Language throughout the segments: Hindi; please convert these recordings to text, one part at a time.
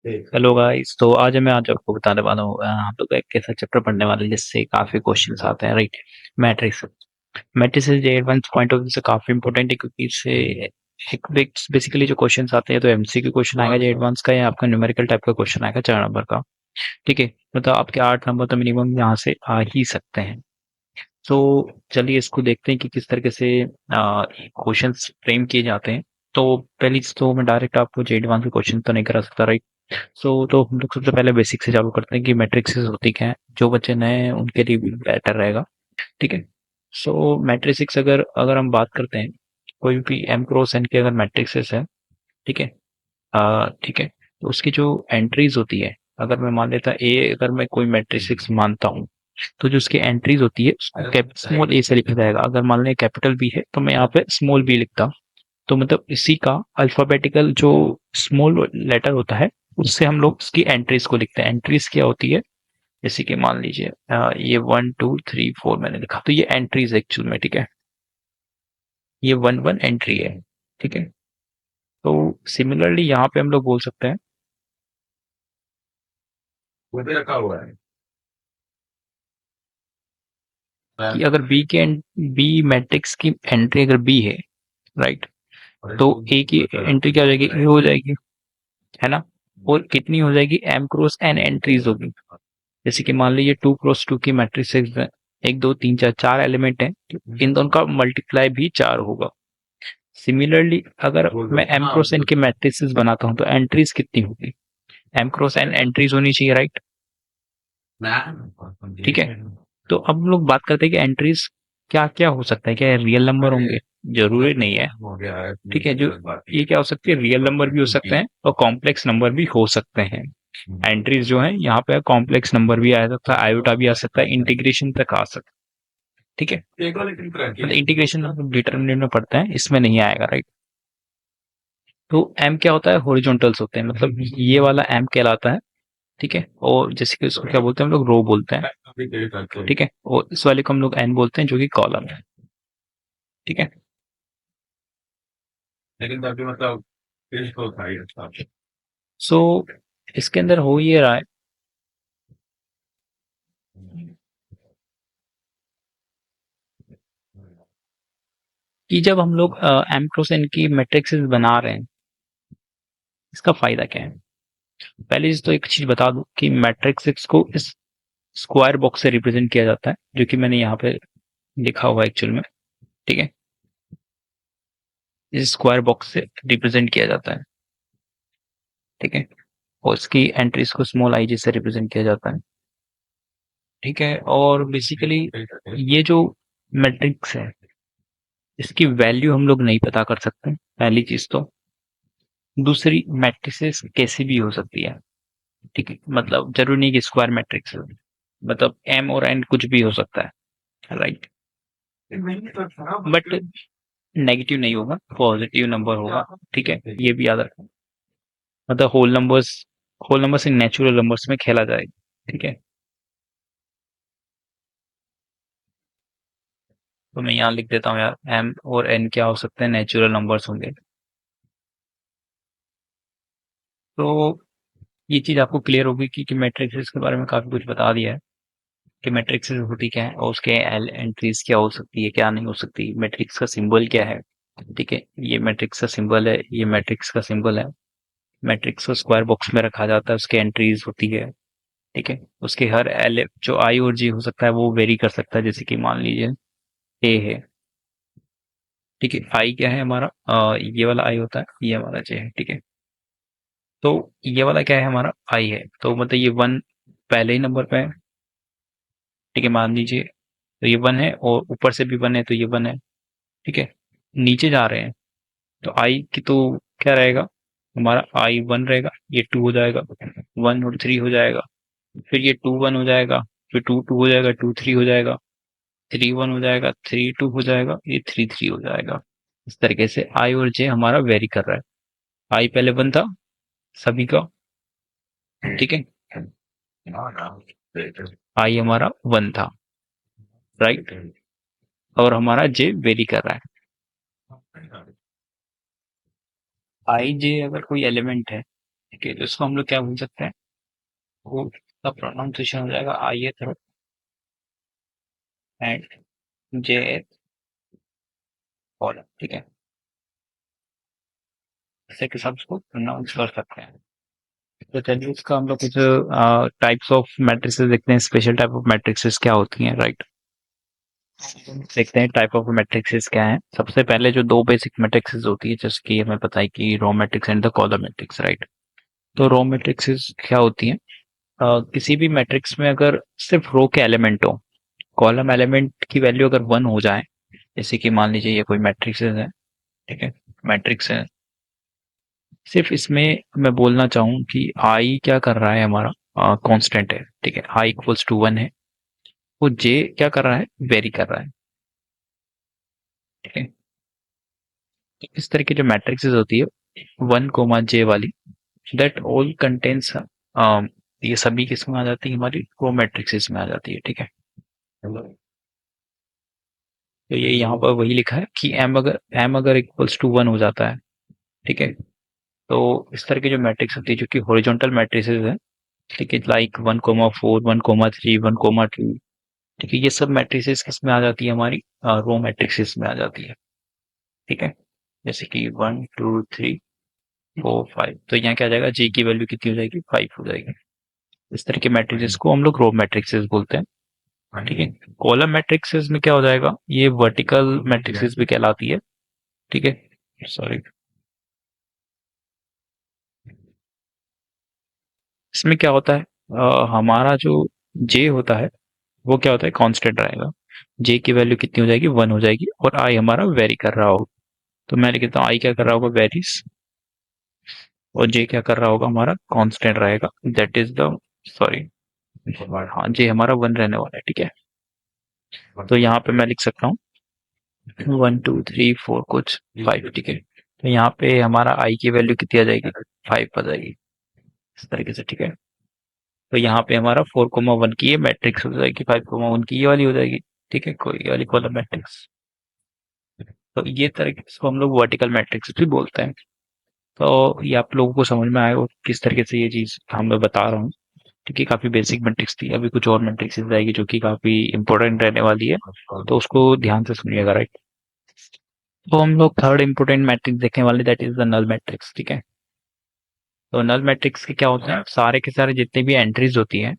Hello guys. तो आज आपको बताने वाला हूँ हम लोग एक ऐसा चैप्टर पढ़ने वाले हैं जिससे काफी क्वेश्चंस आते हैं, right. Matrix. Matrices J advance point of view से काफी इंपॉर्टेंट है क्योंकि इससे एक बेसिकली जो क्वेश्चंस आते हैं तो एमसीक्यू क्वेश्चन आएगा जो एडवांस का, या आपका न्यूमेरिकल टाइप का क्वेश्चन आएगा 4 नंबर का। ठीक है, मतलब आपके 8 नंबर तो मिनिमम यहाँ से आ ही सकते हैं। तो चलिए इसको देखते हैं कि किस तरीके से क्वेश्चंस फ्रेम किए जाते हैं। तो पहली चीज तो मैं डायरेक्ट आपको जे एडवांस के क्वेश्चन तो नहीं करा सकता, राइट। तो हम लोग सबसे पहले बेसिक से चालू करते हैं कि मैट्रिक्स होती क्या है। जो बच्चे नए हैं उनके लिए भी बेटर रहेगा। ठीक है। सो मैट्रिक्स अगर अगर हम बात करते हैं, कोई भी एम क्रॉस एन की अगर मैट्रिक्सेस है, ठीक है। ठीक है, तो उसकी जो एंट्रीज होती है, अगर मैं मान लेता ए, अगर मैं कोई मैट्रिक्स मानता हूँ, तो जो उसकी एंट्रीज होती है उसको स्मॉल ए से लिखा जाएगा। अगर मान लें कैपिटल बी है तो मैं यहाँ पे स्मॉल बी लिखता हूँ। तो मतलब इसी का अल्फाबेटिकल जो स्मॉल लेटर होता है उससे हम लोग उसकी एंट्रीज को लिखते हैं। एंट्रीज क्या होती है, जैसे कि मान लीजिए ये 1 2 3 4 मैंने लिखा, तो ये एंट्रीज एक्चुअल में, ठीक है। ये 1 1 एंट्री है। ठीक है। तो सिमिलरली यहाँ पे हम लोग बोल सकते हैं कि अगर बी मैट्रिक्स की एंट्री अगर बी है, राइट, तो ए की एंट्री क्या हो जाएगी, ए हो जाएगी, है ना। और कितनी हो जाएगी, एम क्रॉस एन एंट्रीज होगी। जैसे कि मान लीजिए 2 क्रॉस 2 की मैट्रिक्स है, 1 2 3 4 4 एलिमेंट है, इन दोनों का मल्टीप्लाई भी 4 होगा। सिमिलरली अगर मैं एम क्रॉस एन की मैट्रिक्स बनाता हूँ तो एंट्रीज कितनी होगी, एम क्रॉस एन एंट्रीज होनी चाहिए, राइट। ठीक है। तो अब हम लोग बात करते हैं कि एंट्रीज क्या क्या हो सकता है, क्या रियल नंबर होंगे, जरूरी नहीं है। ठीक है, जो ये क्या हो सकती है, रियल नंबर भी हो सकते हैं और कॉम्प्लेक्स नंबर भी हो सकते हैं। एंट्रीज जो है यहाँ पे कॉम्प्लेक्स नंबर भी आ सकता है, आयोटा भी आ सकता है, इंटीग्रेशन तक आ सकता है। ठीक है, मतलब इंटीग्रेशन डिटरमिनेंट में पढ़ते हैं, इसमें नहीं आएगा, राइट। तो एम क्या होता है, हॉरिजॉन्टल्स होते हैं, मतलब ये वाला एम कहलाता है। ठीक है, और जैसे कि इसको क्या बोलते हैं हम लोग, रो बोलते हैं। ठीक है, और इस वाले को हम लोग एन बोलते हैं जो कि कॉलम है। ठीक है। लेकिन तभी मतलब इसको था ये था। सो इसके अंदर हो ये रहा है कि जब हम लोग एम क्रॉस एन की मैट्रिक्सेस बना रहे हैं, इसका फायदा क्या है। पहले चीज तो एक चीज बता दूं कि मैट्रिक्स को इस स्क्वायर बॉक्स से रिप्रेजेंट किया जाता है, जो कि मैंने यहाँ पे लिखा हुआ है एक्चुअल में। ठीक है, इस स्क्वायर बॉक्स से रिप्रेजेंट किया जाता है। ठीक है, और इसकी एंट्रीज को स्मॉल आई जी से रिप्रेजेंट किया जाता है। ठीक है, और बेसिकली ये जो मैट्रिक्स है इसकी वैल्यू हम लोग नहीं पता कर सकते, पहली चीज तो। दूसरी, मैट्रिसेस कैसी भी हो सकती है। ठीक है, मतलब जरूरी नहीं कि स्क्वायर मैट्रिक्स हो, मतलब एम और एन कुछ भी हो सकता है, राइट। बट नेगेटिव नहीं होगा, पॉजिटिव नंबर होगा। ठीक है, ये भी याद रखना। मतलब whole numbers in natural numbers में खेला जाएगा। ठीक है, तो मैं यहाँ लिख देता हूँ यार, एम और एन क्या हो सकते हैं, नेचुरल नंबर्स होंगे। तो ये चीज आपको क्लियर होगी कि मैट्रिक्स के बारे में काफी कुछ बता दिया है कि मैट्रिक्स होती क्या है और उसके एल एंट्रीज क्या हो सकती है, क्या नहीं हो सकती, मैट्रिक्स का सिंबल क्या है। ठीक है, ये मैट्रिक्स का सिंबल है, ये मैट्रिक्स का सिंबल है। मैट्रिक्स को स्क्वायर बॉक्स में रखा जाता है, उसकी एंट्रीज होती है। ठीक है, उसके हर एल जो आई और जे हो सकता है वो वेरी कर सकता है, जैसे कि मान लीजिए ए है। ठीक है, आई क्या है हमारा, ये वाला आई होता है, ये हमारा जे है। ठीक है, तो ये वाला क्या है हमारा, आई है, तो मतलब ये वन पहले ही नंबर पे है। ठीक है, मान लीजिए, तो ये वन है और ऊपर से भी वन है तो ये वन है। ठीक है, नीचे जा रहे हैं तो आई की तो क्या रहेगा, हमारा आई वन रहेगा, ये टू हो जाएगा, वन और थ्री हो जाएगा, फिर ये टू वन हो जाएगा, फिर टू टू हो जाएगा, टू थ्री हो जाएगा, थ्री वन हो जाएगा, थ्री टू हो जाएगा, ये थ्री थ्री हो जाएगा। इस तरीके से आई और जे हमारा वेरी कर रहा है। आई पहले वन था सभी का। ठीक है, आई हमारा वन था, राइट, और हमारा जे वेरी कर रहा है। आई जे अगर कोई एलिमेंट है, ठीक है, तो इसको हम लोग क्या बोल सकते हैं, वो का प्रोनाउंसिएशन हो जाएगा I throw and J column. ठीक है, इसे के साथ उसको प्रोनाउंस कर सकते हैं। तो चलिए इसका हम लोग कुछ टाइप्स ऑफ मैट्रिसेस देखते हैं, स्पेशल टाइप ऑफ मैट्रिसेस क्या होती हैं, राइट। देखते हैं टाइप ऑफ मैट्रिक्सेस क्या है। सबसे पहले जो दो बेसिक मैट्रिक्सेस होती है, जैसे कि हमें पता है कि row matrix and the column matrix, right. तो रो मैट्रिक्सेस क्या होती हैं, किसी भी मैट्रिक्स में अगर सिर्फ रो के एलिमेंट हो, कॉलम एलिमेंट की वैल्यू अगर 1 हो जाए, जैसे कि मान लीजिए ये कोई मैट्रिक्सेस है, ठीक है, मैट्रिक्स है, सिर्फ इसमें मैं बोलना चाहूँ कि आई क्या कर रहा है, हमारा कांस्टेंट है, ठीक है, आई इक्वल्स टू 1 है, वो जे क्या कर रहा है, वेरी कर रहा है, ठीक है। तो इस तरह की जो मैट्रिक्सेस होती है 1 जे वाली, दैट ऑल कंटेन्स, ये सभी किसमें आ जाती है, हमारी रो मैट्रिक्सेस में आ जाती है, ठीक है। तो ये यहाँ पर वही लिखा है कि एम अगर इक्वल्स टू 1 हो जाता है, ठीक है, तो इस तरह की जो मैट्रिक्स होती है जो कि हॉरिजॉन्टल मैट्रिसेस है, ठीक है, लाइक 1,4 1,3 1,2, ठीक है, ये सब मैट्रिसेस किस में आ जाती है, हमारी रो मैट्रिक्सेस में आ जाती है, ठीक है। जैसे कि 1 2 3 4 5, तो यहाँ क्या आ जाएगा, जे की वैल्यू कितनी हो जाएगी, 5 हो जाएगी। इस तरह के मैट्रिसेस को हम लोग रो मैट्रिक्सेस बोलते हैं, ठीक है। कॉलम मैट्रिक्सेस में क्या हो जाएगा, ये वर्टिकल मैट्रिक्सेस भी कहलाती है, ठीक है, सॉरी। इसमें क्या होता है, हमारा जो जे होता है वो क्या होता है, कांस्टेंट रहेगा। जे की वैल्यू कितनी हो जाएगी, 1 हो जाएगी, और आई हमारा वेरी कर रहा होगा। तो मैं लिख देता हूँ आई क्या कर रहा होगा, वेरीज, और जे क्या कर रहा होगा, हमारा कांस्टेंट रहेगा, दैट इज द, सॉरी, हाँ, जे हमारा 1 रहने वाला है, ठीक है। तो यहाँ पे मैं लिख सकता हूँ 1 2 3 4 कुछ 5, ठीक है। तो यहाँ पे हमारा आई की वैल्यू कितनी आ जाएगी, 5 आ जाएगी, इस तरीके से, ठीक है। तो यहाँ पे हमारा 4,1 की ये मैट्रिक्स हो जाएगी, 5,1 की ये वाली हो जाएगी, ठीक है, कोई ये वाली कॉलम मैट्रिक्स। तो ये तरीके से हम लोग वर्टिकल मैट्रिक्स भी बोलते हैं। तो ये आप लोगों को समझ में आएगा किस तरीके से ये चीज हम मैं बता रहा हूँ, क्योंकि काफी बेसिक मैट्रिक्स थी। अभी कुछ और मैट्रिक्स आएगी जो कि काफी इंपॉर्टेंट रहने वाली है, तो उसको ध्यान से सुनिएगा, राइट। तो हम लोग थर्ड इंपॉर्टेंट मैट्रिक्स देखने वाले, that is the null matrix, ठीक है। तो नल मैट्रिक्स के क्या होते हैं, सारे के सारे जितने भी एंट्रीज होती हैं,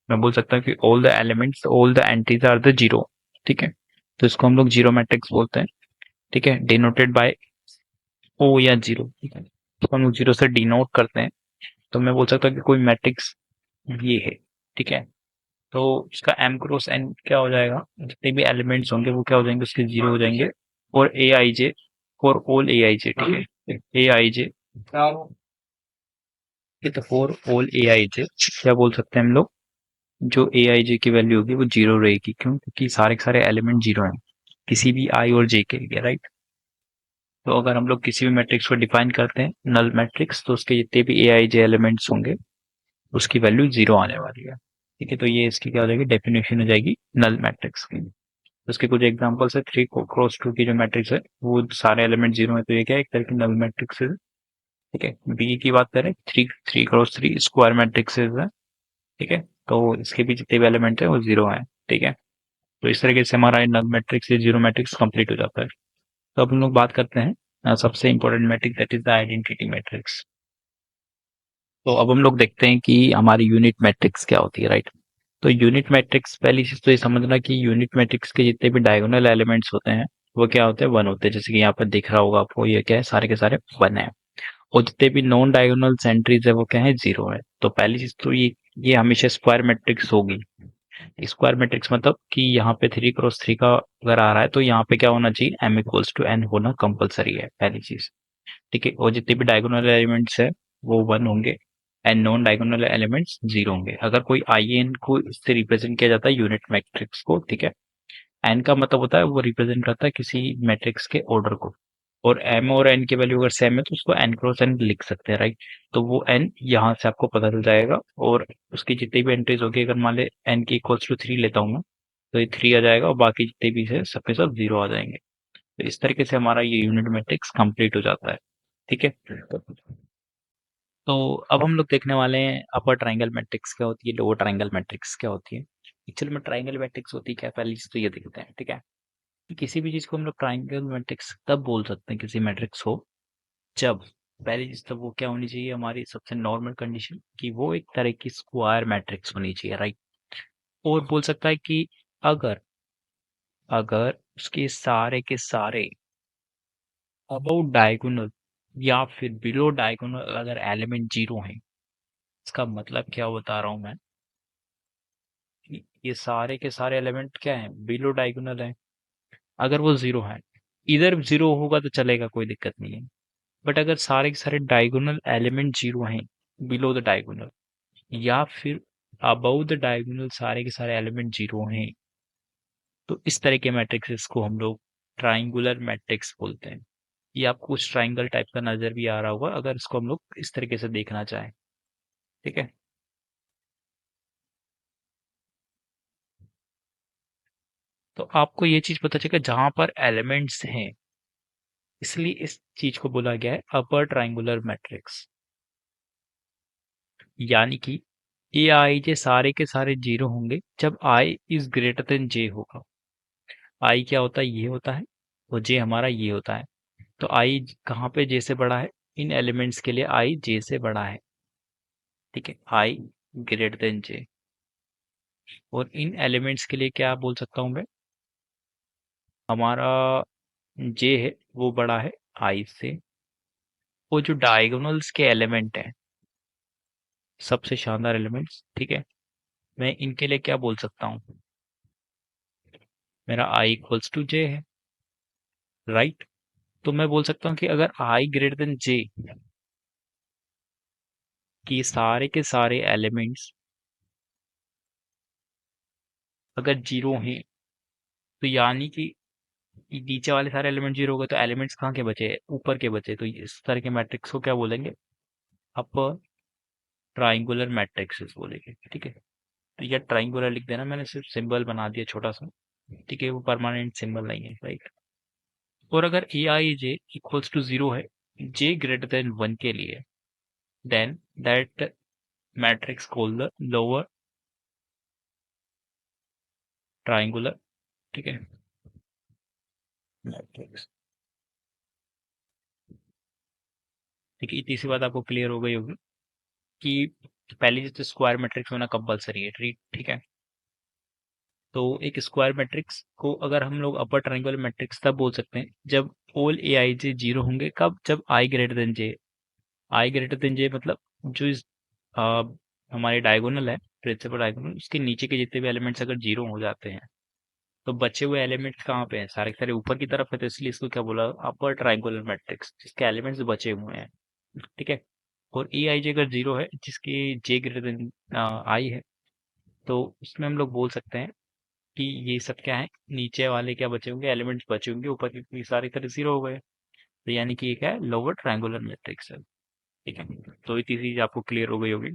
मैं बोल सकता हूँ कि all the elements, all the entries are the zero, ठीक है। तो इसको हम लोग जीरो मैट्रिक्स बोलते हैं, ठीक है, डिनोटेड बाय ओ या जीरो, ठीक है। तो हम लोग जीरो से डिनोट करते हैं। तो मैं बोल सकता हूँ कि कोई मैट्रिक्स ये है, ठीक है। तो इसका एम क्रॉस एन क्या हो जाएगा, जितने भी एलिमेंट्स होंगे वो क्या हो जाएंगे, उसके जीरो हो जाएंगे, और A I J for all A I जे, ठीक है, ए आई जे, तो फॉर ऑल ए आई जे क्या बोल सकते हैं हम लोग, जो ए आई जे की वैल्यू होगी वो जीरो रहेगी, क्यों, क्योंकि सारे के सारे एलिमेंट जीरो हैं किसी भी आई और जे के लिए, राइट। तो अगर हम लोग किसी भी मैट्रिक्स को डिफाइन करते हैं नल मैट्रिक्स, तो उसके जितने भी ए आई जे एलिमेंट्स होंगे उसकी वैल्यू जीरो आने वाली है, ठीक है। तो ये इसकी क्या हो जाएगी, डेफिनेशन हो जाएगी नल मैट्रिक्स की। उसके कुछ एग्जांपल्स है, 3 क्रॉस 2 की जो मैट्रिक्स है वो सारे एलिमेंट जीरो है, तो ये क्या है, एक तरह की नल मैट्रिक्स है, ठीक है। बी की बात करें, 3 3 क्रॉस 3 स्क्वायर मैट्रिक्स है, ठीक है। तो इसके भी जितने भी एलिमेंट है वो जीरो है, ठीक है। तो इस तरीके से हमारा नल मैट्रिक्स या जीरो मैट्रिक्स कंप्लीट हो जाता है। तो अब हम लोग बात करते हैं सबसे important matrix, that is the identity matrix. तो अब हम लोग देखते हैं कि हमारी यूनिट मैट्रिक्स क्या होती है, राइट। तो यूनिट मैट्रिक्स, पहली चीज तो ये समझना कि यूनिट मैट्रिक्स के जितने भी डायगोनल एलिमेंट्स होते हैं वो क्या होते हैं, 1 होते हैं। जैसे कि यहाँ पर दिख रहा होगा आपको, ये क्या है, सारे के सारे 1 है। और जितने भी नॉन डायगोनल एंट्रीज है वो क्या है, 0 है। तो पहली चीज तो ये हमेशा स्क्वायर मैट्रिक्स होगी। स्क्वायर मैट्रिक्स मतलब कि यहाँ पे 3 क्रॉस 3 का अगर आ रहा है तो यहाँ पे क्या होना चाहिए, एम इक्वल्स टू एन होना कंपलसरी है, पहली चीज, ठीक है। और जितने भी डायगोनल एलिमेंट्स है वो 1 होंगे, एंड नॉन डायगोनल एलिमेंट्स 0 होंगे। अगर कोई आई एन को इससे रिप्रेजेंट किया जाता है यूनिट मैट्रिक्स को, ठीक है। एन का मतलब होता है वो रिप्रेजेंट करता है किसी मैट्रिक्स के ऑर्डर को, और एम और एन की वैल्यू अगर सेम है तो उसको एन क्रॉस एन लिख सकते हैं, राइट। तो वो एन यहाँ से आपको पता चल जाएगा, और उसकी जितनी भी एंट्रीज होगी, अगर मान ले एन की इक्वल्स टू 3 लेता हूँ मैं, तो ये 3 आ जाएगा, और बाकी जितने भी है सब के सब 0 आ जाएंगे। तो इस तरीके से हमारा ये यूनिट मैट्रिक्स कंप्लीट हो जाता है, ठीक है। तो अब हम लोग देखने वाले हैं अपर ट्रायंगल मैट्रिक्स क्या होती है, लोअर ट्रायंगल मैट्रिक्स क्या होती है। एक्चुअली में ट्रायंगल मैट्रिक्स होती है क्या, पहली चीज तो ये देखते हैं, ठीक है। कि किसी भी चीज को हम लोग ट्रायंगल मैट्रिक्स तब बोल सकते हैं किसी मैट्रिक्स हो, जब पहली चीज तो वो क्या होनी चाहिए, हमारी सबसे नॉर्मल कंडीशन कि वो एक तरह की स्क्वायर मैट्रिक्स होनी चाहिए, राइट। और बोल सकता है कि अगर अगर उसके सारे के सारे अबाउट डायगोनल या फिर बिलो डायगोनल अगर एलिमेंट जीरो हैं, इसका मतलब क्या बता रहा हूं मैं, कि ये सारे के सारे एलिमेंट क्या हैं, बिलो डायगोनल है। अगर वो जीरो है, इधर जीरो होगा तो चलेगा, कोई दिक्कत नहीं है। बट अगर सारे के सारे डायगोनल एलिमेंट जीरो हैं बिलो द डायगोनल, या फिर अबव द डायगोनल सारे के सारे एलिमेंट जीरो हैं, तो इस तरह के मैट्रिक्स को हम लोग ट्राइंगुलर मैट्रिक्स बोलते हैं। ये आपको कुछ ट्राइंगल टाइप का नजर भी आ रहा होगा अगर इसको हम लोग इस तरीके से देखना चाहें, ठीक है। तो आपको ये चीज पता चलेगा जहां पर एलिमेंट्स हैं, इसलिए इस चीज को बोला गया है अपर ट्राइंगुलर मैट्रिक्स। यानी कि ए आई जे सारे के सारे जीरो होंगे जब आई इज ग्रेटर देन जे होगा। आई क्या होता है, ये होता है, और जे हमारा ये होता है। तो आई कहाँ पे जे से बड़ा है, इन एलिमेंट्स के लिए आई जे से बड़ा है, ठीक है, आई ग्रेटर देन जे। और इन एलिमेंट्स के लिए क्या बोल सकता हूँ मैं, हमारा जे है वो बड़ा है आई से। वो जो डायगोनल्स के एलिमेंट हैं, सबसे शानदार एलिमेंट्स, ठीक है, मैं इनके लिए क्या बोल सकता हूँ, मेरा आई इक्वल्स टू जे है, राइट। तो मैं बोल सकता हूँ कि अगर आई ग्रेटर देन जे, कि सारे के सारे एलिमेंट्स अगर जीरो हैं, तो यानी कि नीचे वाले सारे एलिमेंट जीरो हो गए, तो एलिमेंट्स कहाँ के बचे, ऊपर के बचे। तो इस तरह के मैट्रिक्स को क्या बोलेंगे, अपर ट्राइंगुलर मैट्रिक्स बोलेंगे, ठीक है। तो यह ट्राइंगुलर लिख देना, मैंने सिर्फ सिंबल बना दिया छोटा सा, ठीक है, वो परमानेंट सिंबल नहीं है, राइट। और अगर A I J equals to zero है जे ग्रेटर देन वन के लिए, then that matrix call the lower triangular, ठीक है, मैट्रिक्स। ठीक है, तीसरी बात आपको क्लियर हो गई होगी कि पहली चीज तो स्क्वायर मैट्रिक्स होना कंपलसरी है, ठीक है। तो एक स्क्वायर मैट्रिक्स को अगर हम लोग अपर ट्रायंगुलर मैट्रिक्स तब बोल सकते हैं जब all A I J zero होंगे, कब, जब आई ग्रेटर देन जे। आई ग्रेटर देन जे मतलब जो इस आ, हमारे डायगोनल है, प्रिंसिपल डायगोनल, उसके नीचे के जितने भी एलिमेंट्स अगर जीरो हो जाते हैं, तो बचे हुए एलिमेंट्स कहाँ पे हैं, सारे के सारे ऊपर की तरफ है, तो इसलिए इसको क्या बोला, अपर ट्रायंगुलर मैट्रिक्स, जिसके एलिमेंट्स बचे हुए हैं, ठीक है। और ई आई जे अगर जीरो है, जिसकी जे ग्रेटर देन आई है, तो उसमें हम लोग बोल सकते हैं कि ये सब क्या है, नीचे वाले क्या बचे होंगे, एलिमेंट्स बचे होंगे, ऊपर की सारी तरह जीरो हो गए, तो यानी कि ये क्या है, लोअर ट्रायंगुलर मैट्रिक्स है, ठीक है। तो ये तीसरी चीज आपको क्लियर हो गई होगी।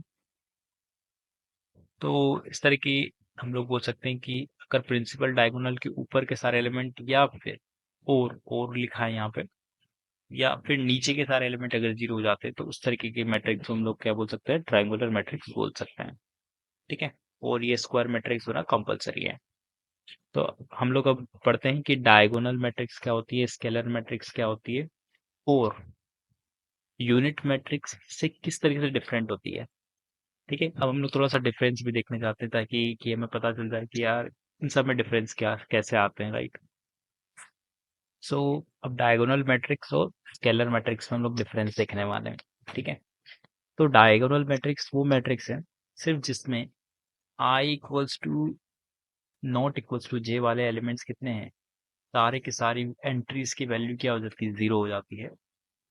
तो इस तरह की हम लोग बोल सकते हैं कि अगर प्रिंसिपल डायगोनल के ऊपर के सारे एलिमेंट, या फिर और लिखा है यहाँ पे, या फिर नीचे के सारे एलिमेंट अगर जीरो हो जाते हैं, तो उस तरीके के मैट्रिक्स हम लोग क्या बोल सकते हैं, ट्रायंगुलर मैट्रिक्स बोल सकते हैं, ठीक है। और ये स्क्वायर मैट्रिक्स होना कंपलसरी है। तो हम लोग अब पढ़ते हैं कि डायगोनल मैट्रिक्स क्या होती है, स्केलर मैट्रिक्स क्या होती है, और यूनिट मैट्रिक्स से किस तरीके से डिफरेंट होती है, ठीक है। अब हम लोग थोड़ा सा डिफरेंस भी देखने जाते हैं, ताकि कि हमें पता चल जाए कि यार इन सब में डिफरेंस क्या कैसे आते हैं, राइट। सो अब डायगोनल मैट्रिक्स और स्केलर मैट्रिक्स में हम लोग डिफरेंस देखने वाले हैं, ठीक है। तो डायगोनल मैट्रिक्स वो मैट्रिक्स है सिर्फ जिसमें I equals to not equals to J वाले एलिमेंट्स कितने हैं, सारे की सारी एंट्रीज की वैल्यू क्या हो जाती है, जीरो हो जाती है।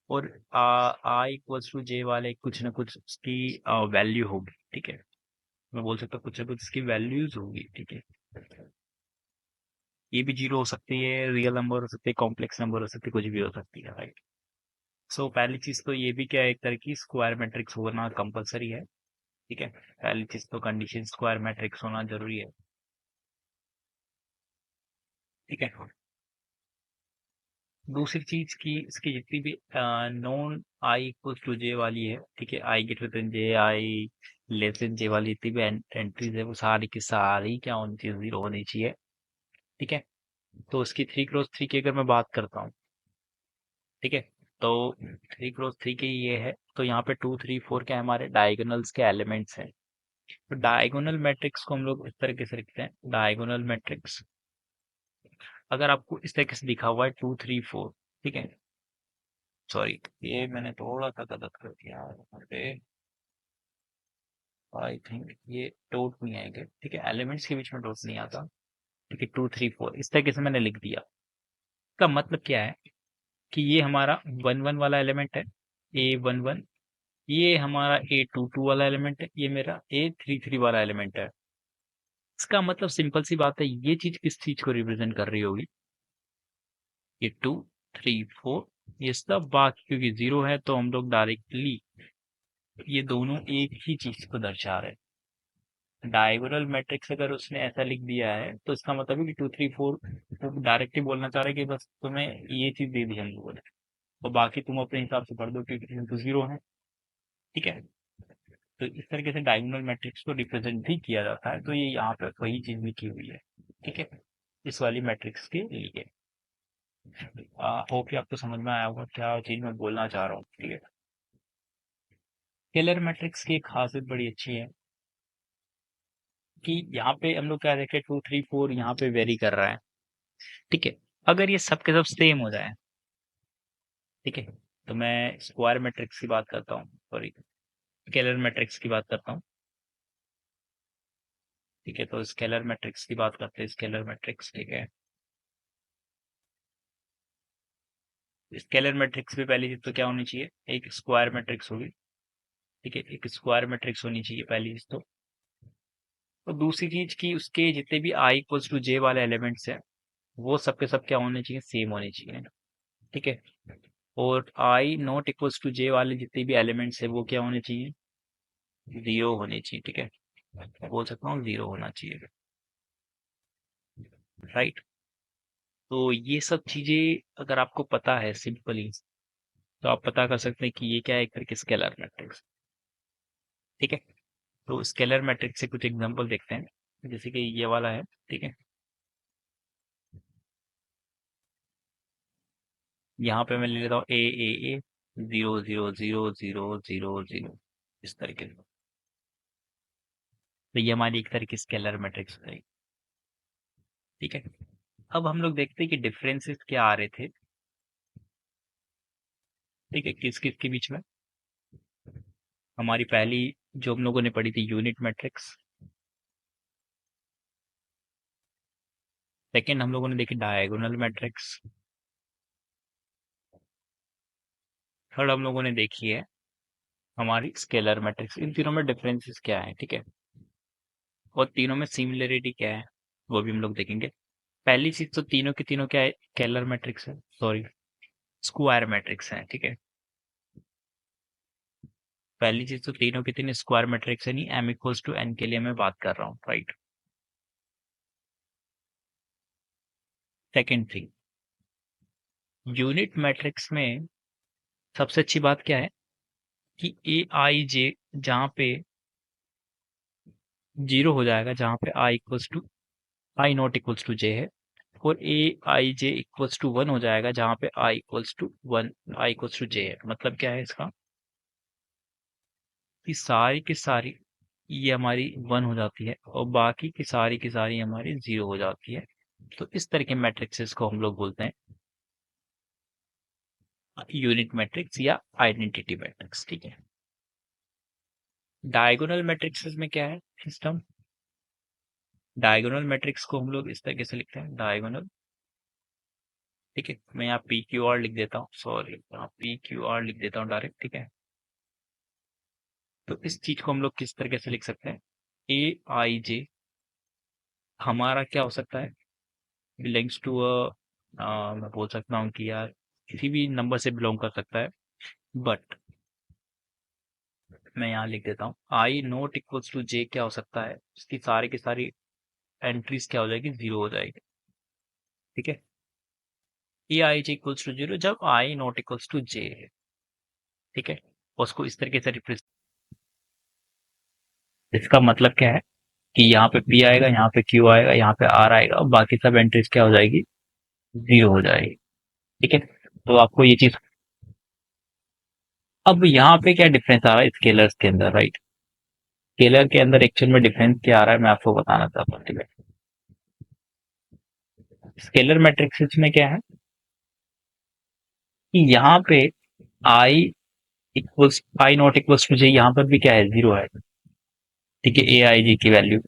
और आई इक्वल्स टू जे वाले कुछ ना कुछ उसकी वैल्यू होगी, ठीक है। मैं बोल सकता हूँ कुछ ना कुछ इसकी वैल्यूज होगी, ठीक है। ये भी जीरो हो सकती है, रियल नंबर हो सकती है, कॉम्प्लेक्स नंबर हो सकती है, कुछ भी हो सकती है, राइट। सो पहली चीज तो ये भी क्या है, एक तरह की स्क्वायर मैट्रिक्स होना कंपलसरी है, ठीक है। पहली चीज तो कंडीशन स्क्वायर मैट्रिक्स होना जरूरी है, ठीक है। दूसरी चीज की इसकी जितनी भी नॉन आई इक्वल टू जे वाली है, ठीक है, आई ग्रेटर देन जे, आई लेस देन जे वाली जितनी भी एंट्रीज है वो सारी की सारी क्या होनी चाहिए, जीरो होनी चाहिए। ठीक है, तो उसकी 3 क्रॉस 3 की अगर मैं बात करता हूँ, ठीक है, तो 3 क्रॉस 3 की ये है, तो यहाँ पे 2 3 4 के हमारे डायगोनल्स के एलिमेंट्स हैं। तो डायगोनल मैट्रिक्स को हम लोग इस तरीके से लिखते हैं, डायगोनल मैट्रिक्स अगर आपको इस तरीके से दिखा हुआ है 2 3 4, ठीक है, सॉरी ये मैंने थोड़ा सा गलत कर दिया यहाँ पे, आई थिंक ये डॉट नहीं आएंगे, ठीक है, एलिमेंट्स के बीच में डॉट नहीं आता, ठीक है, 2 3 4 इस तरीके से मैंने लिख दिया। इसका मतलब क्या है कि ये हमारा 1 1 वाला एलिमेंट है, A 1 1, ये हमारा A 2 2 वाला एलिमेंट है, ये मेरा A 3 3 वाला एलिमेंट है। इसका मतलब सिंपल सी बात है, ये चीज किस चीज को रिप्रेजेंट कर रही होगी, ये 2 3 4, ये सब बाकी क्योंकि जीरो है तो हम लोग डायरेक्टली ये दोनों एक ही चीज को दर्शा रहे हैं। डायगोनल मैट्रिक्स अगर उसने ऐसा लिख दिया है तो इसका मतलब है कि 2 3 4 वो डायरेक्टली बोलना चाह रहे हैं कि बस तुम्हें ये चीज दे दी हम लोगों ने, और बाकी तुम अपने हिसाब से पढ़ दो क्योंकि तो जीरो है। ठीक है, तो इस तरीके से डायगोनल मैट्रिक्स को रिप्रेजेंट भी किया जाता है, तो ये यहाँ पे वही चीज लिखी हुई है। ठीक है, इस वाली मैट्रिक्स के लिए होप कि आपको समझ में आया होगा क्या चीज मैं बोलना चाह रहा हूँ। ठीक है, स्केलर मैट्रिक्स की एक खासियत बड़ी अच्छी है कि यहाँ पे हम लोग क्या देखें, 2 3 4 यहाँ पे वेरी कर रहा है। ठीक है, अगर ये सब के सब सेम हो जाए, ठीक है, तो मैं स्क्वायर मैट्रिक्स की बात करता हूँ, सॉरी स्केलर मैट्रिक्स की बात करता हूँ। ठीक है, तो स्केलर मैट्रिक्स की बात करते हैं, स्केलर मैट्रिक्स, ठीक है, स्केलर मैट्रिक्स में पहली चीज तो क्या होनी चाहिए, एक स्क्वायर मैट्रिक्स होगी। ठीक है, एक स्क्वायर मैट्रिक्स होनी चाहिए पहली चीज तो। और दूसरी चीज की उसके जितने भी आई इक्वल्स टू जे वाले एलिमेंट्स हैं वो सब के सब क्या होने चाहिए, सेम होने चाहिए। ठीक है, और आई नॉट इक्वल्स टू जे वाले जितने भी एलिमेंट्स है वो क्या होने चाहिए, जीरो होने चाहिए। ठीक है, मैं बोल सकता हूँ जीरो होना चाहिए, राइट। तो ये सब चीजें अगर आपको पता है सिंपली, तो आप पता कर सकते हैं कि ये क्या है, एक तरीके स्केलर मैट्रिक्स। ठीक है, तो स्केलर मैट्रिक्स से कुछ एग्जांपल देखते हैं, जैसे कि ये वाला है। ठीक है, यहाँ पे मैं ले लेता हूँ ए 0 0 0 0 0 0 इस तरीके से, तो ये हमारी एक तरीके स्केलर मैट्रिक्स है। ठीक है, अब हम लोग देखते हैं कि डिफरेंसेस क्या आ रहे थे। ठीक है, किस किस के बीच में, हमारी पहली जो हम लोगों ने पढ़ी थी यूनिट मैट्रिक्स, सेकंड हम लोगों ने देखी डायगोनल मैट्रिक्स, थर्ड हम लोगों ने देखी है हमारी स्केलर मैट्रिक्स। इन तीनों में डिफरेंसेस क्या है, ठीक है, और तीनों में सिमिलरिटी क्या है वो भी हम लोग देखेंगे। पहली चीज तो तीनों की तीनों क्या है, स्केलर मैट्रिक्स है, सॉरी स्क्वायर मैट्रिक्स है। ठीक है, पहली चीज तो तीनों की तीनों स्क्वायर मैट्रिक्स है, नहीं एम इक्वल्स टू एन के लिए मैं बात कर रहा हूँ, right. Second thing, unit matrix में सबसे अच्छी बात क्या है कि ए आई जे जहाँ पे जीरो हो जाएगा, जहाँ पे I equals to I not equals to J है, और A I J equals to one हो जाएगा जहाँ पे I equals to one, I equals to J है। मतलब क्या है इसका कि सारी की सारी ये हमारी वन हो जाती है और बाकी की सारी हमारी जीरो हो जाती है। तो इस तरह के मैट्रिक्सेस को हम लोग बोलते हैं यूनिट मैट्रिक्स या आइडेंटिटी मैट्रिक्स। ठीक है, डायगोनल मैट्रिक्सेस में क्या है सिस्टम, डायगोनल मैट्रिक्स को हम लोग इस तरीके से लिखते हैं, डायगोनल। ठीक है, मैं यहाँ पी क्यू आर लिख देता हूँ, सॉरी यहाँ पी क्यू आर लिख देता हूँ डायरेक्ट। ठीक है, तो इस चीज को हम लोग किस तरीके से लिख सकते हैं, ए आई जे हमारा क्या हो सकता है, बिलोंग्स टू मैं बोल सकता हूँ कि यार किसी भी नंबर से बिलोंग कर सकता है, बट मैं यहाँ लिख देता हूँ आई नॉट इक्वल्स टू जे क्या हो सकता है, उसकी सारी की सारी एंट्रीज क्या हो जाएगी, जीरो हो जाएगी। ठीक है, ए आई जे इक्वल्स टू 0 जब आई नॉट इक्वल्स टू जे है, ठीक है। उसको इस तरीके से रिप्रेजेंट, इसका मतलब क्या है कि यहाँ पे पी आएगा, यहाँ पे क्यू आएगा, यहाँ पे आर आएगा और बाकी सब एंट्रीज क्या हो जाएगी, 0 हो जाएगी, ठीक है। तो आपको ये चीज, अब यहाँ पे क्या डिफरेंस आ रहा है स्केलर्स के अंदर, राइट। स्केलर के अंदर एक्चुअल में डिफरेंस क्या आ रहा है मैं आपको बताना चाहता हूँ, ठीक है। स्केलर मैट्रिक्स में क्या है कि यहाँ पे I equals I not equals to J, यहाँ पर भी क्या है, 0 है, ठीक है। ए आई जी की वैल्यू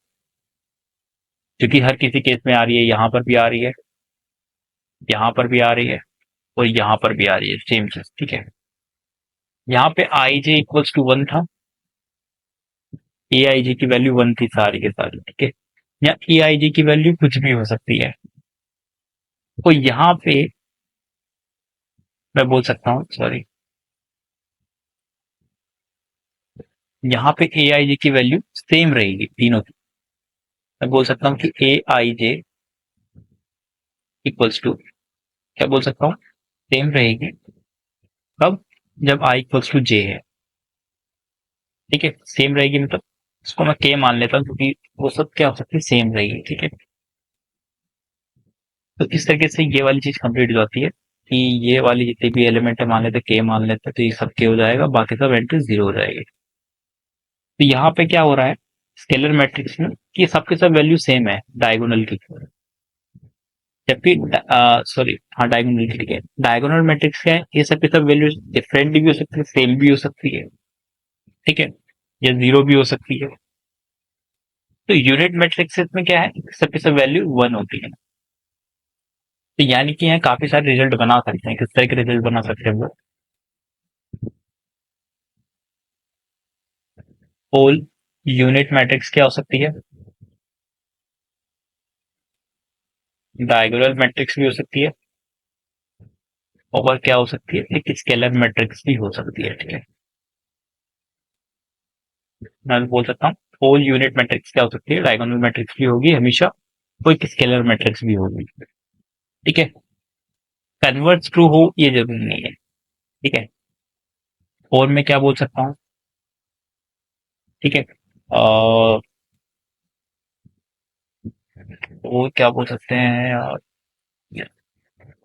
क्योंकि हर किसी केस में आ रही है, यहाँ पर भी आ रही है, यहाँ पर भी आ रही है और यहाँ पर भी आ रही है, सेम चीज, ठीक है। यहाँ पे आई जे इक्वल्स टू 1 था, ए आई जी की वैल्यू 1 थी सारी के सारी, ठीक है। या ए आई जी की वैल्यू कुछ भी हो सकती है, तो यहाँ पे मैं बोल सकता हूँ, सॉरी, यहाँ पे ए आई जे की वैल्यू सेम रहेगी तीनों की। मैं बोल सकता हूँ कि ए आई जे इक्वल्स टू, क्या बोल सकता हूँ, सेम रहेगी कब, जब आई इक्वल्स टू जे है, ठीक है। सेम रहेगी मतलब इसको मैं के मान लेता हूँ क्योंकि वो सब क्या हो सकती है, सेम रहेगी, ठीक है। तो इस तरीके से ये वाली चीज कंप्लीट हो जाती है कि ये वाली जितनी भी एलिमेंट है मान लेते के मान लेते तो ये सब के हो जाएगा, बाकी सब एंट्री 0 हो जाएगी। तो यहाँ पे क्या हो रहा है स्केलर मैट्रिक्स में कि सबके सब वैल्यू सेम है डायगोनल की, जबकि सॉरी हाँ डायगोनल की, ठीक है। डायगोनल मैट्रिक्स क्या है, ये सबके सब वैल्यू डिफरेंट भी हो सकती है, सेम भी हो सकती है, ठीक है, या 0 भी हो सकती है। तो यूनिट मैट्रिक्स में क्या है, सबके सब वैल्यू 1 होती है। तो यानी कि यहाँ काफी सारे रिजल्ट बना सकते हैं, किस तरह के रिजल्ट बना सकते हैं वो, होल यूनिट मैट्रिक्स क्या हो सकती है, डायगोनल मैट्रिक्स भी हो सकती है और क्या हो सकती है, एक स्केलर मैट्रिक्स भी हो सकती है, ठीक है। मैं बोल सकता हूँ होल यूनिट मैट्रिक्स क्या हो सकती है, डायगोनल मैट्रिक्स भी होगी हमेशा, कोई स्केलर मैट्रिक्स भी होगी, ठीक है। कन्वर्ट्स ट्रू हो ये जरूरी नहीं है, ठीक है। और मैं क्या बोल सकता हूँ, ठीक है, वो क्या बोल सकते हैं,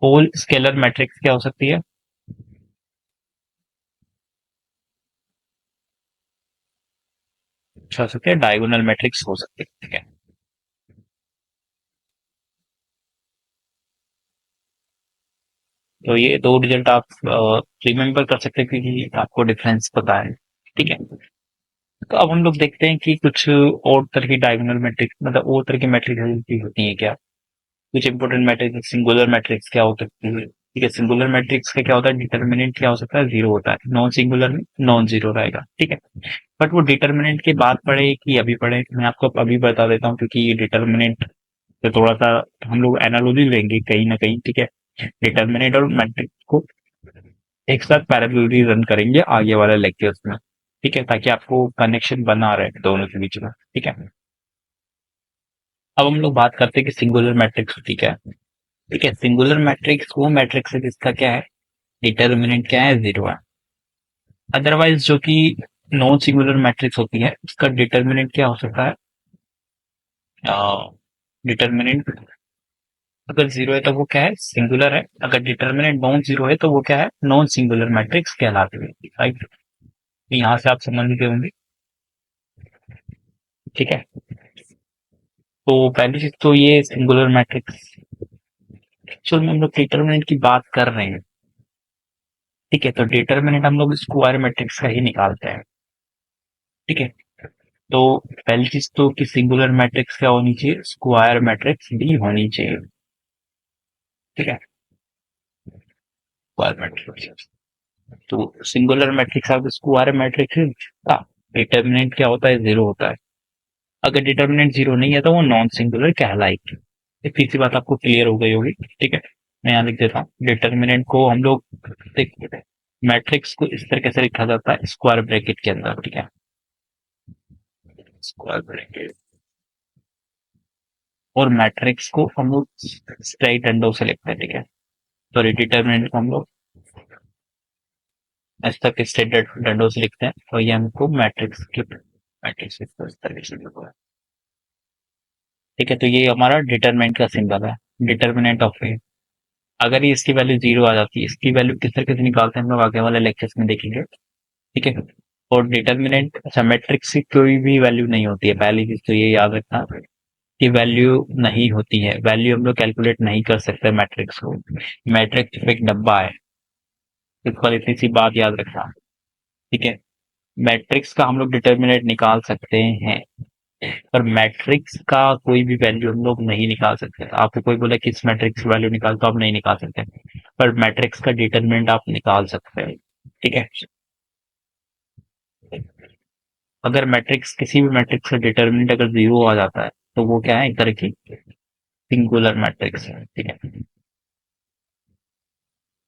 होल स्केलर मैट्रिक्स क्या हो सकती है, अच्छा हो सकती है, डायगोनल मैट्रिक्स हो सकती है, ठीक है। तो ये दो रिजल्ट आप रिमेम्बर कर सकते हैं क्योंकि आपको डिफरेंस पता है, ठीक है। तो अब हम लोग देखते हैं कि कुछ और तरह की डायगोनल मैट्रिक्स मतलब और तरह की मैट्रिक्स भी होती है क्या। कुछ इंपॉर्टेंट मैट्रिक्स, सिंगुलर मैट्रिक्स क्या हो सकती है, ठीक है। सिंगुलर मैट्रिक्स का क्या होता है, डिटर्मिनेंट क्या हो सकता है, 0 होता है, नॉन सिंगुलर में नॉन 0 रहेगा, ठीक है। बट वो डिटर्मिनेंट के बाद पढ़े कि अभी पढ़े, मैं आपको अभी बता देता हूँ क्योंकि ये डिटर्मिनेंट से थोड़ा सा हम लोग एनालॉजी लेंगे कहीं ना कहीं, ठीक है। डिटर्मिनेंट और मैट्रिक्स को एक साथ पैरेलली रन करेंगे आगे वाले लेक्चर्स में, ठीक है, ताकि आपको कनेक्शन बना रहे दोनों के बीच में, ठीक है। अब हम लोग बात करते हैं कि सिंगुलर मैट्रिक्स होती क्या है, ठीक है। सिंगुलर मैट्रिक्स वो मैट्रिक्स है जिसका क्या है, डिटर्मिनेंट क्या है, 0 है। अदरवाइज जो कि नॉन सिंगुलर मैट्रिक्स होती है उसका डिटर्मिनेंट क्या हो सकता है, डिटर्मिनेंट अगर 0 है तो वो क्या है, सिंगुलर है। अगर डिटर्मिनेंट नॉन 0 है तो वो क्या है, नॉन सिंगुलर मैट्रिक्स कहलाती है, राइट। यहाँ से आप समझ गए होंगे, ठीक है। तो पहली चीज तो ये सिंगुलर मैट्रिक्स, एक्चुअल में हम लोग डिटर्मिनेंट की बात कर रहे हैं, ठीक है। तो डिटर्मिनेंट हम लोग स्क्वायर मैट्रिक्स का ही निकालते हैं, ठीक है। तो पहली चीज तो कि सिंगुलर मैट्रिक्स क्या होनी चाहिए, स्क्वायर मैट्रिक्स भी होनी चाहिए, ठीक है। स्क्वायर मैट्रिक्स, तो सिंगुलर मैट्रिक्स आप स्क्वायर मैट्रिक्स का डिटर्मिनेंट क्या होता है, 0 होता है। अगर डिटर्मिनेंट 0 नहीं है तो वो नॉन सिंगुलर कहलाएगी। एक तीसरी बात आपको क्लियर हो गई होगी, ठीक है। मैं यहाँ लिख देता हूँ डिटर्मिनेंट को हम लोग देखते हैं, मैट्रिक्स को इस तरीके से लिखा जाता है स्क्वायर ब्रैकेट के अंदर, ठीक है, स्क्वायर ब्रैकेट। और मैट्रिक्स को हम लोग स्ट्राइट एंडो से लिखते हैं, ठीक है। सॉरी डिटर्मिनेंट को हम लोग एस तक स्टैंडर्ड डंडों से लिखते हैं और ये हमको मैट्रिक्स इस तरीके से लिखा है। ठीक है, तो ये हमारा डिटरमिनेंट का सिंबल है, डिटर्मिनेंट ऑफ ए। अगर ये इसकी वैल्यू 0 आ जाती है, इसकी वैल्यू किस तरीके से निकालते हैं हम लोग आगे वाले लेक्चर्स में देखेंगे। ठीक है, और डिटर्मिनेंट अच्छा मैट्रिक्स की कोई भी वैल्यू नहीं होती है, पहली चीज तो ये याद रखना कि वैल्यू नहीं होती है, वैल्यू हम लोग कैलकुलेट नहीं कर सकते मैट्रिक्स को। मैट्रिक्स सिर्फ एक डब्बा है, इस पर इतनी सी बात याद रखना। ठीक है, मैट्रिक्स का हम लोग डिटर्मिनेंट निकाल सकते हैं, पर मैट्रिक्स का कोई भी वैल्यू हम लोग नहीं निकाल सकते। आपको कोई बोले कि इस मैट्रिक्स की वैल्यू निकाल, तो आप नहीं निकाल सकते, पर मैट्रिक्स का डिटरमिनेंट आप निकाल सकते हैं। ठीक है, अगर मैट्रिक्स किसी भी मैट्रिक्स का डिटरमिनेंट अगर 0 आ जाता है तो वो क्या है, एक तरह की सिंगुलर मैट्रिक्स है। ठीक है,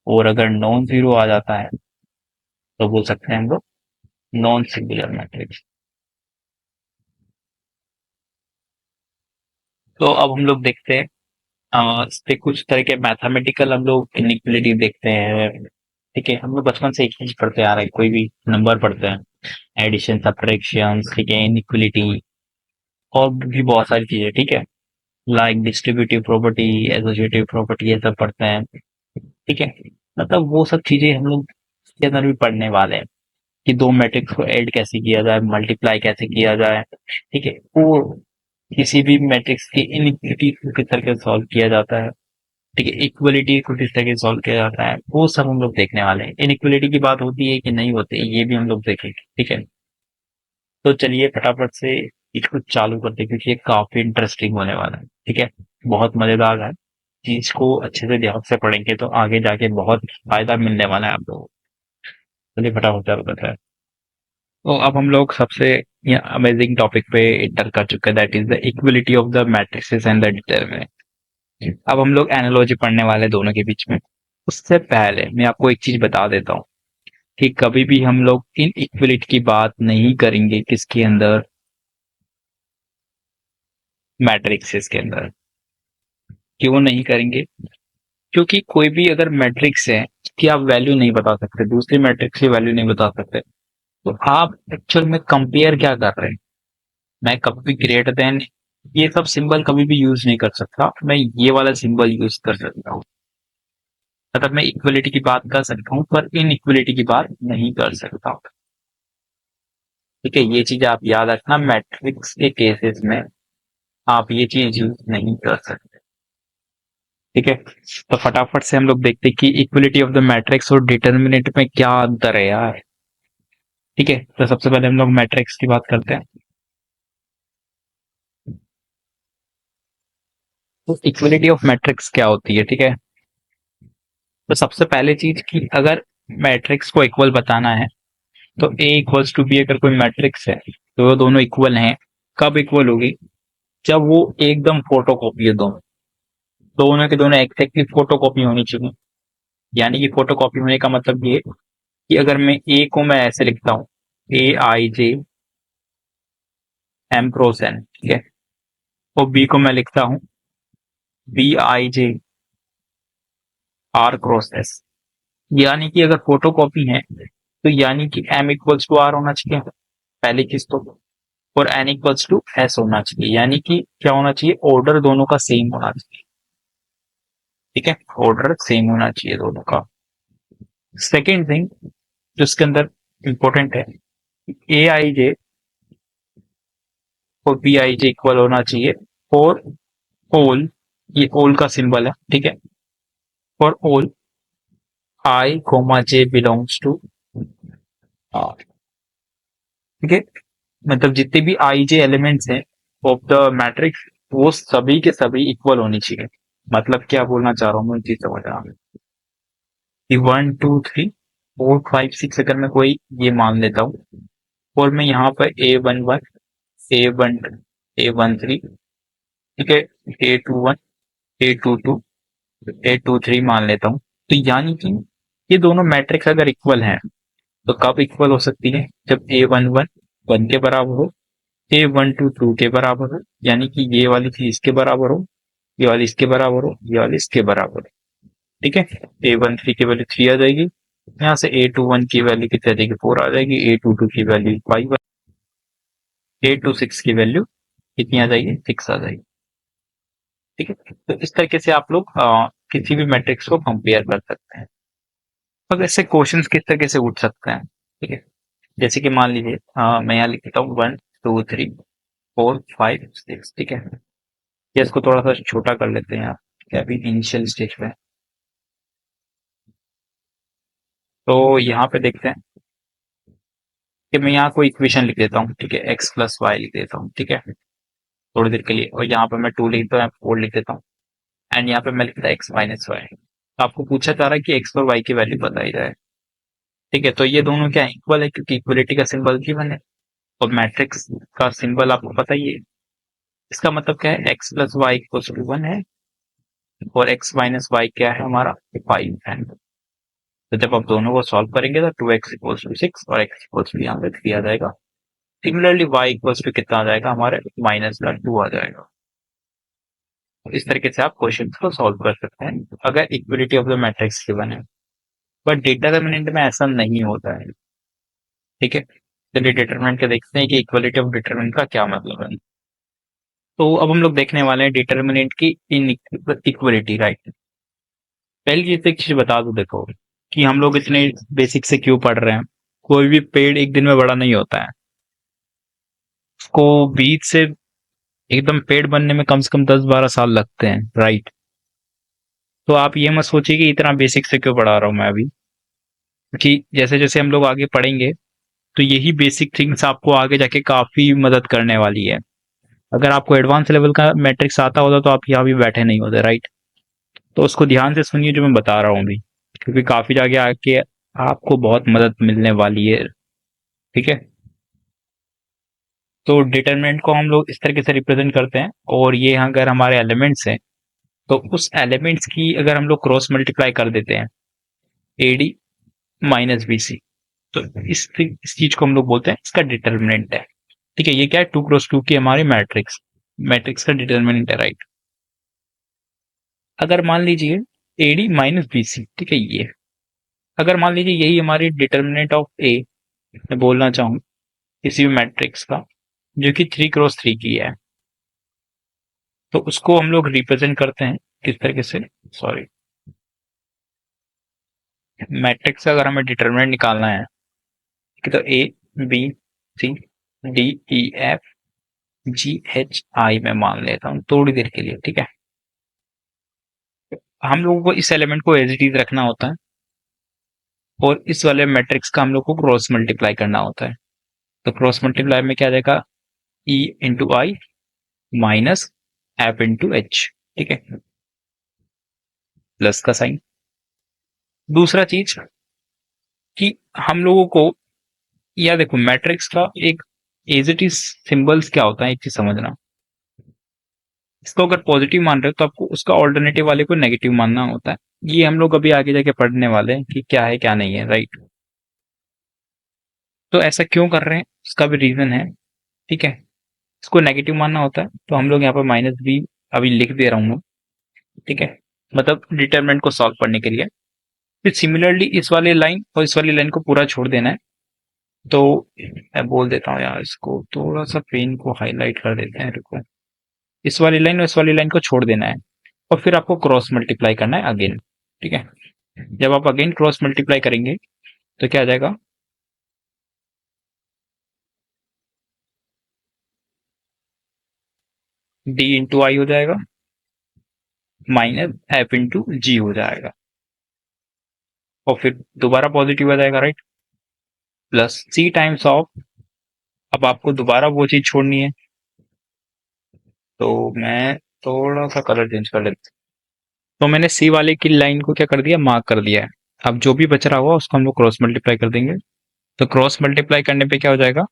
और अगर नॉन जीरो आ जाता है तो बोल सकते हैं हम लोग नॉन सिंगुलर मैट्रिक्स। तो अब हम लोग देखते हैं इस पे कुछ तरह के मैथमेटिकल हम लोग इनइक्वलिटी देखते हैं। ठीक है, हम लोग बचपन से एक चीज पढ़ते आ रहे हैं, कोई भी नंबर पढ़ते हैं, एडिशन सब्ट्रैक्शन, ठीक है, इनइक्वलिटी और भी बहुत सारी चीजें। ठीक है, like distributive property, associative property, ये सब पढ़ते हैं। ठीक है, मतलब वो सब चीजें हम लोग इसके अंदर भी पढ़ने वाले हैं कि दो मैट्रिक्स को ऐड कैसे किया जाए, मल्टीप्लाई कैसे किया जाए। ठीक है, वो किसी भी मैट्रिक्स की इनइक्वलिटी को किस तरह से सॉल्व किया जाता है। ठीक है, इक्वलिटी को किस तरह से सॉल्व किया जाता है, वो सब हम लोग देखने वाले हैं। इनइक्वलिटी की बात होती है कि नहीं होती है, ये भी हम लोग देखेंगे। ठीक है, तो चलिए फटाफट से इसको चालू करते हैं, क्योंकि ये काफी इंटरेस्टिंग होने वाला है। ठीक है, बहुत मजेदार है, चीज को अच्छे से ध्यान से पढ़ेंगे तो आगे जाके बहुत फायदा मिलने वाला है आप लोगों को। चलिए फटाफट चालू करते हैं। तो अब हम लोग सबसे अमेजिंग टॉपिक पे इंटर कर चुके हैं, that is the equality of the matrices and the determinant. अब हम लोग एनालॉजी पढ़ने वाले हैं दोनों के बीच में। उससे पहले मैं आपको एक चीज बता देता हूँ कि कभी भी हम लोग इन इक्वलिटी की बात नहीं करेंगे किसके अंदर, मैट्रिक्सेस के अंदर। क्यों नहीं करेंगे? क्योंकि कोई भी अगर मैट्रिक्स है कि आप वैल्यू नहीं बता सकते, दूसरी मैट्रिक्स की वैल्यू नहीं बता सकते, तो आप एक्चुअल में कंपेयर क्या कर रहे हैं? मैं कभी भी ग्रेटर देन ये सब सिंबल कभी भी यूज नहीं कर सकता, मैं ये वाला सिंबल यूज कर सकता हूँ। मतलब मैं इक्वलिटी की बात कर सकता हूँ पर इन इक्वलिटी की बात नहीं कर सकता। ठीक है, ये चीज आप याद रखना, मैट्रिक्स के केसेस में आप ये चीज यूज नहीं कर सकते। ठीक है, तो फटाफट से हम लोग देखते हैं कि इक्वलिटी ऑफ द मैट्रिक्स और डिटर्मिनेंट में क्या अंतर है यार। ठीक है, तो सबसे पहले हम लोग मैट्रिक्स की बात करते हैं। तो इक्वलिटी ऑफ मैट्रिक्स क्या होती है? ठीक है, तो सबसे पहले चीज कि अगर मैट्रिक्स को इक्वल बताना है तो ए इक्वल्स टू बी अगर कोई मैट्रिक्स है तो वो दोनों इक्वल हैं। कब इक्वल होगी? जब वो एकदम फोटोकॉपी है, दोनों दोनों के दोनों एग्जैक्टली फोटोकॉपी होनी चाहिए। यानी कि फोटोकॉपी होने का मतलब ये कि अगर मैं ए को मैं ऐसे लिखता हूँ, A I J M cross N, ठीक है, और बी को मैं लिखता हूँ B I J R cross S, यानी कि अगर फोटोकॉपी है तो यानी कि एम इक्वल्स टू आर होना चाहिए, पहली चीज तो, और एन इक्वल्स टू एस होना चाहिए, यानी कि क्या होना चाहिए, ऑर्डर दोनों का सेम होना चाहिए। ठीक है, ऑर्डर सेम होना चाहिए दोनों का। सेकेंड थिंग जो इसके अंदर इंपॉर्टेंट है, ए आई जे और बी आई जे इक्वल होना चाहिए फॉर ऑल, ये ऑल का सिंबल है, ठीक है, for all I comma J belongs to R. ठीक है, मतलब जितने भी आई जे एलिमेंट्स हैं ऑफ द मैट्रिक्स, वो सभी के सभी इक्वल होनी चाहिए। मतलब क्या बोलना चाह रहा हूँ मैं, चीज समझ रहा हूँ कि 1 2 3 4 5 6 अगर मैं कोई ये मान लेता हूँ और मैं यहाँ पर A11 A12 A13, ठीक है, A21 A22 A23 मान लेता हूँ, तो यानी कि ये दोनों मैट्रिक्स अगर इक्वल हैं तो कब इक्वल हो सकती है? जब A11 1 के बराबर हो, A12 2 के बराबर हो, यानी कि ये वाली चीज इसके बराबर हो, ये वाली इसके बराबर हो, ये वाली इसके बराबर हो। ठीक है। A13 की वैल्यू 3 आ जाएगी, यहाँ से A21 की वैल्यू कितनी आ जाएगी 4 आ जाएगी, A22 की वैल्यू 5, A26 की वैल्यू कितनी आ जाएगी 6 आ जाएगी। ठीक है, तो इस तरीके से आप लोग किसी भी मैट्रिक्स को कंपेयर कर सकते हैं। अब ऐसे क्वेश्चंस किस तरीके से उठ सकते हैं, ठीक है। जैसे कि मान लीजिए मैं यहाँ लिखता हूँ 1 2 3 4 5 6, ठीक है। या इसको थोड़ा सा छोटा कर लेते हैं आप, क्या अभी इनिशियल स्टेज पे है। तो यहाँ पे देखते हैं कि मैं यहाँ कोई इक्वेशन लिख देता हूँ, ठीक है, एक्स प्लस वाई लिख देता हूँ, ठीक है, थोड़ी देर के लिए। और यहाँ पे मैं 2 लिखता हूँ, 4 लिख देता हूँ, एंड यहाँ पे मैं लिखता हूँ एक्स माइनस वाई। तो आपको पूछा जा रहा है कि एक्स और वाई की वैल्यू बताई जाए, ठीक है। तो ये दोनों क्या इक्वल है, क्योंकि इक्वलिटी का सिंबल गिवन है और मैट्रिक्स का सिंबल आपको पता ही है। इसका मतलब क्या है, X plus Y equal to 1 है और एक्स माइनस वाई क्या है हमारा 5 है। तो जब आप दोनों को सॉल्व करेंगे तो 2x इक्वल्स टू 6 और x इक्वल्स टू यहाँ पे 3 आ जाएगा। सिमिलरली y इक्वल्स टू कितना आ जाएगा हमारे माइनस का 2 आ जाएगा। तो इस तरीके से आप क्वेश्चन को सॉल्व कर सकते हैं अगर equality of the matrix given है। बट डिटरमिनेंट में ऐसा नहीं होता है, ठीक है। चलिए डिटरमिनेंट के देखते हैं कि इक्वलिटी ऑफ डिटरमिनेंट का क्या मतलब है। तो अब हम लोग देखने वाले हैं डिटरमिनेंट की इन इक्वलिटी, राइट। पहली चीज एक चीज बता दो, देखो कि हम लोग इतने बेसिक से क्यों पढ़ रहे हैं। कोई भी पेड़ एक दिन में बड़ा नहीं होता है, उसको बीज से एकदम पेड़ बनने में कम से कम 10-12 साल लगते हैं, राइट। तो आप ये मत सोचिए कि इतना बेसिक से क्यों पढ़ा रहा हूं मैं अभी, कि जैसे जैसे हम लोग आगे पढ़ेंगे तो यही बेसिक थिंग्स आपको आगे जाके काफी मदद करने वाली है। अगर आपको एडवांस लेवल का मैट्रिक्स आता होता तो आप यहाँ भी बैठे नहीं होते, राइट। तो उसको ध्यान से सुनिए जो मैं बता रहा हूँ अभी, क्योंकि काफी आगे आके आपको बहुत मदद मिलने वाली है, ठीक है। तो डिटरमिनेंट को हम लोग इस तरीके से रिप्रेजेंट करते हैं, और ये अगर हमारे एलिमेंट्स हैं तो उस एलिमेंट्स की अगर हम लोग क्रॉस मल्टीप्लाई कर देते हैं AD माइनस BC, तो इस चीज को हम लोग बोलते हैं इसका डिटरमिनेंट है, ठीक है। ये क्या है, 2x2 की हमारी मैट्रिक्स मैट्रिक्स का डिटरमिनेंट है, राइट। अगर मान लीजिए AD माइनस BC, ठीक है, ये अगर मान लीजिए यही हमारी डिटरमिनेंट ऑफ A मैं बोलना चाहूँ किसी भी मैट्रिक्स का जो कि 3x3 की है, तो उसको हम लोग रिप्रेजेंट करते हैं किस तरीके से, सॉरी, मैट्रिक्स का अगर हमें डिटरमिनेंट निकालना है तो ABCDEFGHI में मान लेता हूँ थोड़ी देर के लिए, ठीक है। हम लोगों को इस एलिमेंट को एज इट इज रखना होता है और इस वाले मैट्रिक्स का हम लोग को क्रॉस मल्टीप्लाई करना होता है। तो क्रॉस मल्टीप्लाई में क्या आ जाएगा, E/I माइनस F/H, ठीक है, प्लस का साइन। दूसरा चीज कि हम लोगों को या देखो मैट्रिक्स का एक एज इट इज सिंबल्स क्या होता है, एक चीज समझना। इसको अगर पॉजिटिव मान रहे हो तो आपको उसका ऑल्टरनेटिव वाले को नेगेटिव मानना होता है। ये हम लोग अभी आगे जाके पढ़ने वाले हैं कि क्या है क्या नहीं है, राइट। तो ऐसा क्यों कर रहे हैं उसका भी रीजन है, ठीक है। इसको नेगेटिव मानना होता है तो हम लोग यहाँ पर -b अभी लिख दे रहा हूँ, ठीक है, मतलब डिटरमिनेंट को सॉल्व करने के लिए। फिर सिमिलरली इस वाले लाइन और इस वाली लाइन को पूरा छोड़ देना है। तो मैं बोल देता हूँ यार, इसको थोड़ा सा पेन को हाईलाइट कर देते हैं, रुको। इस वाली लाइन और इस वाली लाइन को छोड़ देना है और फिर आपको क्रॉस मल्टीप्लाई करना है अगेन, ठीक है। जब आप अगेन क्रॉस मल्टीप्लाई करेंगे तो क्या आ जाएगा, D/I हो जाएगा माइनस F/G हो जाएगा और फिर दोबारा पॉजिटिव आ जाएगा, right, plus C times of. अब आपको दोबारा वो चीज छोड़नी है तो मैं थोड़ा सा कलर चेंज कर लेता हूँ। तो मैंने C वाले की लाइन को क्या कर दिया, मार्क कर दिया है। अब जो भी बच रहा हुआ उसको हम लोग क्रॉस मल्टीप्लाई कर देंगे। तो क्रॉस मल्टीप्लाई करने पे क्या हो जाएगा,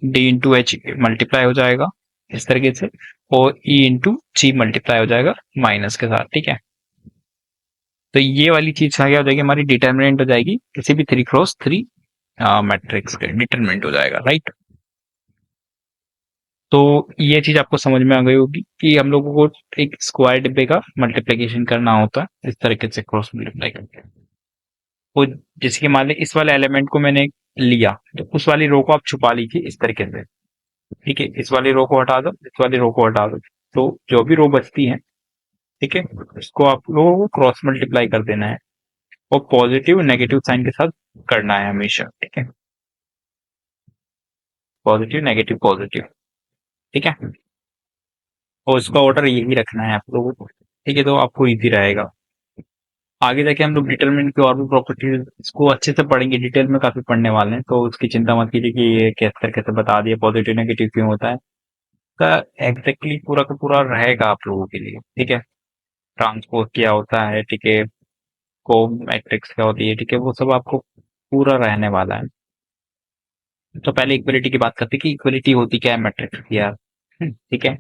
D/H मल्टीप्लाई हो जाएगा इस तरीके से, और E/G मल्टीप्लाई हो जाएगा माइनस के साथ, ठीक है। तो ये वाली चीज क्या हो जाएगी, हमारी डिटर्मिनेंट हो जाएगी किसी भी 3x3 मैट्रिक्स के डिटर्मिनेंट हो जाएगा, राइट। तो ये चीज आपको समझ में आ गई होगी कि हम लोगों को एक स्क्वायर डिब्बे का मल्टीप्लिकेशन करना होता है इस तरीके से क्रॉस मल्टीप्लाई करके। वो जैसे कि मान ली इस वाले एलिमेंट को मैंने लिया, तो उस वाली रो को आप छुपा लीजिए इस तरीके से। ठीक है, इस वाली रो को हटा दो, इस वाली रो को हटा दो, तो जो भी रो बचती है, ठीक है, उसको आप लोगों को क्रॉस मल्टीप्लाई कर देना है और पॉजिटिव नेगेटिव साइन के साथ करना है हमेशा। ठीक है, पॉजिटिव नेगेटिव पॉजिटिव। ठीक है, और इसका ऑर्डर यही रखना है आप लोगों को। ठीक है, तो आपको इजी रहेगा। आगे जाके हम लोग डिटरमिनेंट की और भी प्रॉपर्टीज इसको अच्छे से पढ़ेंगे, डिटेल में काफी पढ़ने वाले हैं, तो उसकी चिंता मत कीजिए कि ये कैसे करके से बता दिया पॉजिटिव नेगेटिव क्यों होता है। का एग्जैक्टली पूरा का पूरा रहेगा आप लोगों के लिए। ठीक है, ट्रांसपोज क्या होता है, ठीक है, को मैट्रिक्स क्या होती है, ठीक है, वो सब आपको पूरा रहने वाला है। तो पहले इक्वलिटी की बात करते हैं कि इक्वलिटी होती क्या है मैट्रिक्स की यार। ठीक है,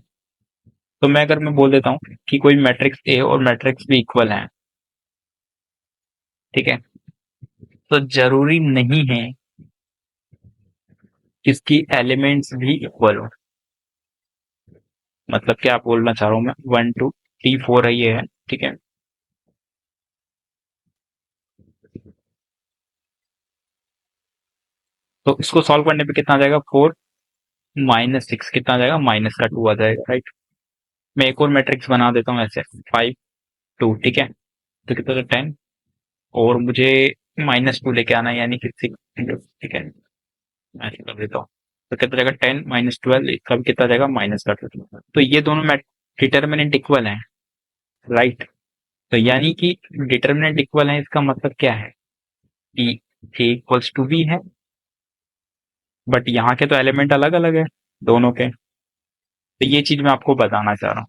तो मैं बोल देता हूँ कि कोई मैट्रिक्स ए और मैट्रिक्स बी इक्वल है, ठीक है, तो जरूरी नहीं है कि इसकी एलिमेंट्स भी इक्वल हो। मतलब क्या बोलना चाह रहा हूँ मैं, 1 2 3 4 है, ये है, ठीक है, तो इसको सॉल्व करने पे कितना आ जाएगा, 4 - 6 कितना आ जाएगा, -2 आ जाएगा, राइट। मैं एक और मैट्रिक्स बना देता हूँ ऐसे, 5 2, ठीक है, तो कितना 10, और मुझे -2 लेके आना है, यानी कि 6, ठीक है, मैं ऐसे कर देता हूँ। तो कितना जाएगा, 10 - 12, इसका भी कितना जाएगा, -2। तो ये दोनों डिटर्मिनेंट इक्वल है, राइट। तो यानी कि डिटर्मिनेंट इक्वल है, इसका मतलब क्या है कि ए इक्वल्स टू बी है, बट यहाँ के तो एलिमेंट अलग अलग है दोनों के। तो ये चीज मैं आपको बताना चाह रहा हूँ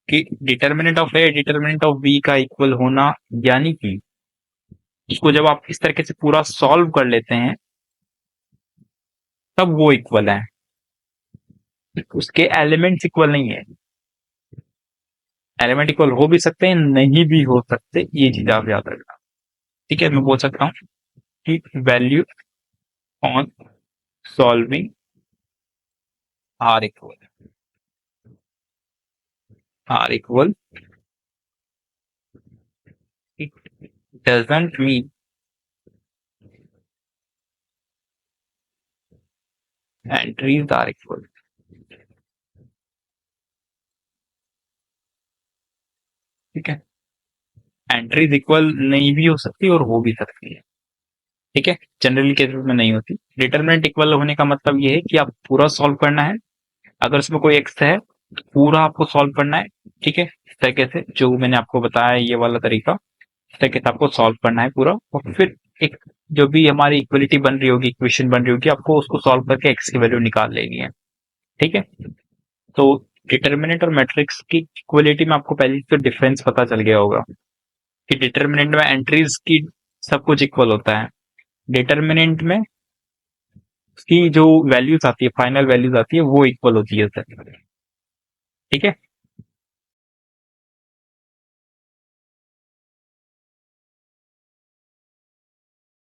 कि determinant of A determinant of B का इक्वल होना, यानी कि इसको जब आप इस तरीके से पूरा सॉल्व कर लेते हैं तब वो इक्वल है, उसके एलिमेंट्स इक्वल नहीं है। एलिमेंट इक्वल हो भी सकते हैं, नहीं भी हो सकते, ये चीज आप याद रखना। ठीक है, मैं बोल सकता हूँ कि value on solving are equal, are equal, it doesn't mean entries are equal. ठीक है, एंट्रीज इक्वल नहीं भी हो सकती और हो भी सकती है। ठीक है, जनरली केसेस में नहीं होती। डिटरमिनेंट इक्वल होने का मतलब ये है कि आप पूरा सॉल्व करना है, अगर इसमें कोई एक्स है तो पूरा आपको सॉल्व करना है। ठीक है, इस तरीके से जो मैंने आपको बताया ये वाला तरीका, इस तरीके से आपको सॉल्व करना है पूरा, और फिर एक जो भी हमारी इक्वलिटी बन रही होगी, इक्वेशन बन रही होगी, आपको उसको सॉल्व करके एक्स की वैल्यू निकाल लेनी है। ठीक है, तो डिटर्मिनेंट और मैट्रिक्स की इक्वलिटी में आपको पहले तो डिफरेंस पता चल गया होगा कि डिटर्मिनेंट में एंट्रीज की सब कुछ इक्वल होता है, डिटर्मिनेंट में उसकी जो वैल्यूज आती है, फाइनल वैल्यूज आती है, वो इक्वल होती है सर। ठीक है,